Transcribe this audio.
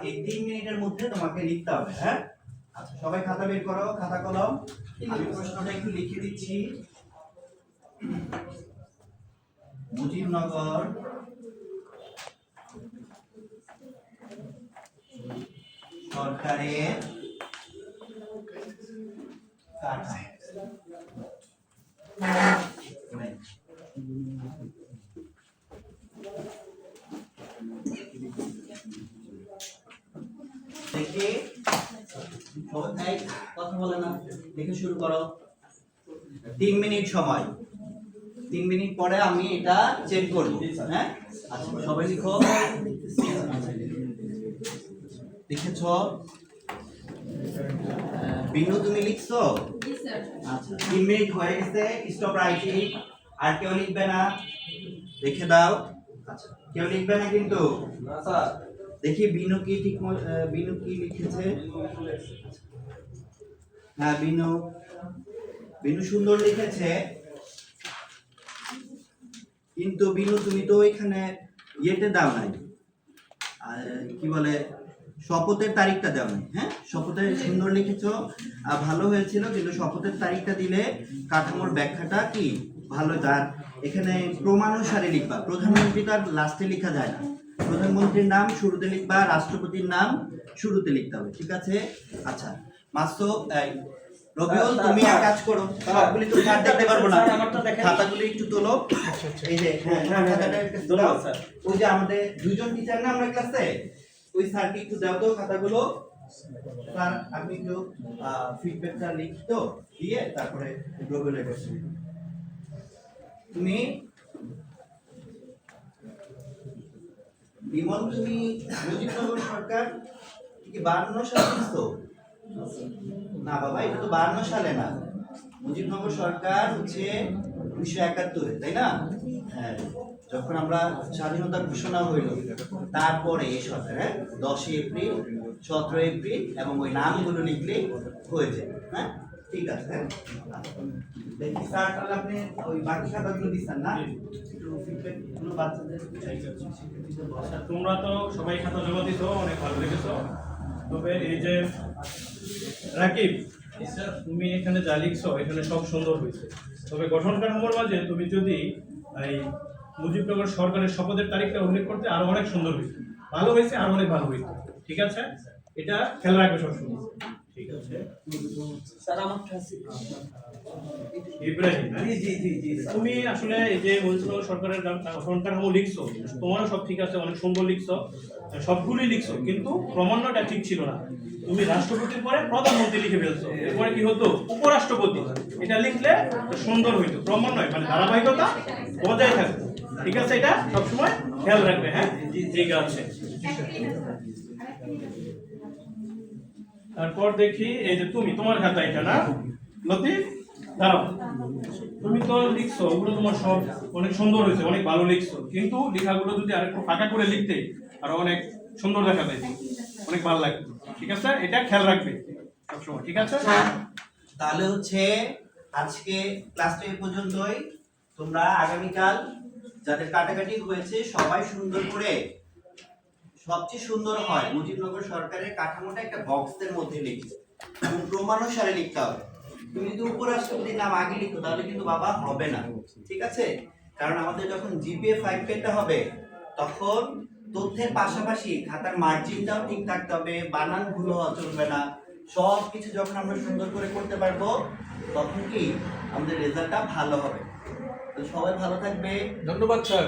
এই 3 মিনিটের মধ্যে তোমাকে লিখতে হবে। হ্যাঁ, আচ্ছা সবাই খাতা বের করো, খাতা কলম। আমি প্রশ্নটা একটু লিখে দিচ্ছি। মুজিবনগর সরকারের দেখে সবাই কথা বলে না, দেখে শুরু করো। 3 মিনিট সময়, 3 মিনিট পরে আমি এটা চেক করব। হ্যাঁ, আচ্ছা সবাই লিখো। লিখেছো? বিনু তুমি লিখছো? আচ্ছা 3 মিনিট হয়ে গেছে, স্টপ রাইটিং। আর কেউ লিখবে না? দেখে দাও। আচ্ছা কেউ লিখবে না কিন্তু? না স্যার। দেখি বিনু কি ঠিক বিনু কি লিখেছে? হ্যাঁ বিনু, বিনু সুন্দর লিখেছে, কিন্তু বিনু তুমি তো এখানে ইয়েতে দাও নাই, কি বলে শপথের তারিখটা দাও নাই। হ্যাঁ, শপথে সুন্দর লিখেছো, ভালো হয়েছিল, কিন্তু শপথের তারিখটা দিলে কাঠামোর ব্যাখ্যাটা কি ভালো। তার এখানে ক্রমানুসারে লিখবা, প্রধানমন্ত্রী তার লাস্টে লেখা যায় না, প্রধানমন্ত্রীর নাম শুরুতে লিখবা, রাষ্ট্রপতির নাম শুরুতে লিখতে হবে। ঠিক আছে? আচ্ছা মাসো রবিউল তুমি এক কাজ করো, সবগুলি তো স্যার দেখতে পারবো না, খাতাগুলি একটু তোলো। এই যে খাতাটা একটু তোলো স্যার। ওই যে আমাদের দুইজন টিচার না আমরা ক্লাসে, ওই স্যারকে একটু দাও তো খাতাগুলো। স্যার আপনি একটু ফিডব্যাকটা লিখতো দিয়ে তারপরে রবিউলের কোশ্চেন। তুমি বিমল তুমি মুজিবনগর সরকার কি 52 সালে লিখছো? না বাবা, এটা তো 52 সালে না, মুজিবনগর সরকার হচ্ছে 1971 তাই না? হ্যাঁ, যখন আমরা স্বাধীনতা ঘোষণা হইল তারপরে এই সরকার 10 এপ্রিল 17 এপ্রিল এবং ওই নামগুলো লিখলে হয়েছে। হ্যাঁ ঠিক আছে। দেখি স্যার তাহলে আপনি ওই বাকি খাতাগুলো দিচ্ছেন না, একটু ফিডব্যাকগুলো বাচ্চাদের। তোমরা তো সবাই খাতা জমা দিছো, অনেক ভালো লেগেছো। তবে এই যে রাকিব, তুমি এখানে যা লিখছো এখানে সব সুন্দর হয়েছে, তবে গঠন কাঠামোর মাঝে তুমি যদি এই মুজিবনগর সরকারের শপথের তারিখটা উল্লেখ করতে আরো অনেক সুন্দর হয়েছে, ভালো হয়েছে, আরো অনেক ভালো হয়েছে। ঠিক আছে, এটা খেয়াল রাখবে সবসময়। ঠিক আছে স্যার, আমার ইব্রাহিম, তুমি আসলে এই যে মুজিবনগর সরকারের গঠন কাঠামো লিখছো, তোমারও সব ঠিক আছে, অনেক সুন্দর লিখছো, সবগুলোই লিখছো, কিন্তু ক্রমান্বয়টা ঠিক ছিল না। তুমি রাষ্ট্রপতির পরে প্রধানমন্ত্রী লিখে ফেলছো, এরপরে কি হতো উপরাষ্ট্রপতি। এটা লিখলে সুন্দর হইতো, ক্রমান্বয় মানে ধারাবাহিকতা বজায় থাকবে। ঠিক আছে, এটা সবসময় খেয়াল রাখবে। হ্যাঁ ঠিক আছে। তারপর দেখি এই যে তুমি তোমার খাতা এটা না লতিফ, দাঁড়াও। তুমি তো লিখছো, ওগুলো তোমার সব অনেক সুন্দর হয়েছে, অনেক ভালো লিখছো, কিন্তু লেখাগুলো যদি আরেকটু ফাঁকা করে লিখতে আরো অনেক সুন্দর দেখা যায়, অনেক ভালো লাগবে। ঠিক আছে, এটা খেয়াল রাখবে সবসময়। ঠিক আছে, তাহলে হচ্ছে আজকে ক্লাসটা এই পর্যন্তই। তোমরা আগামীকাল যাদের কাটাকাটি হয়েছে সবাই সুন্দর করে, সবচেয়ে সুন্দর হয় মুজিবনগর সরকারের কাঠামোটা একটা বক্সের মধ্যে লিখবে এবং ক্রমানুসারে লিখতে হবে। তুমি যদি উপরাষ্ট্রপতির নাম আগে লিখো তাহলে কিন্তু বাবা হবে না। ঠিক আছে, কারণ আমাদের যখন জিপিএ 5 পেতে হবে তখন তথ্যের পাশাপাশি খাতার মার্জিনটাও ঠিক থাকতে হবে, বানান ভুল হওয়া চলবে না। সব কিছু যখন আমরা সুন্দর করে করতে পারবো তখন কি আমাদের রেজাল্টটা ভালো হবে। তো সবাই ভালো থাকবে, ধন্যবাদ স্যার।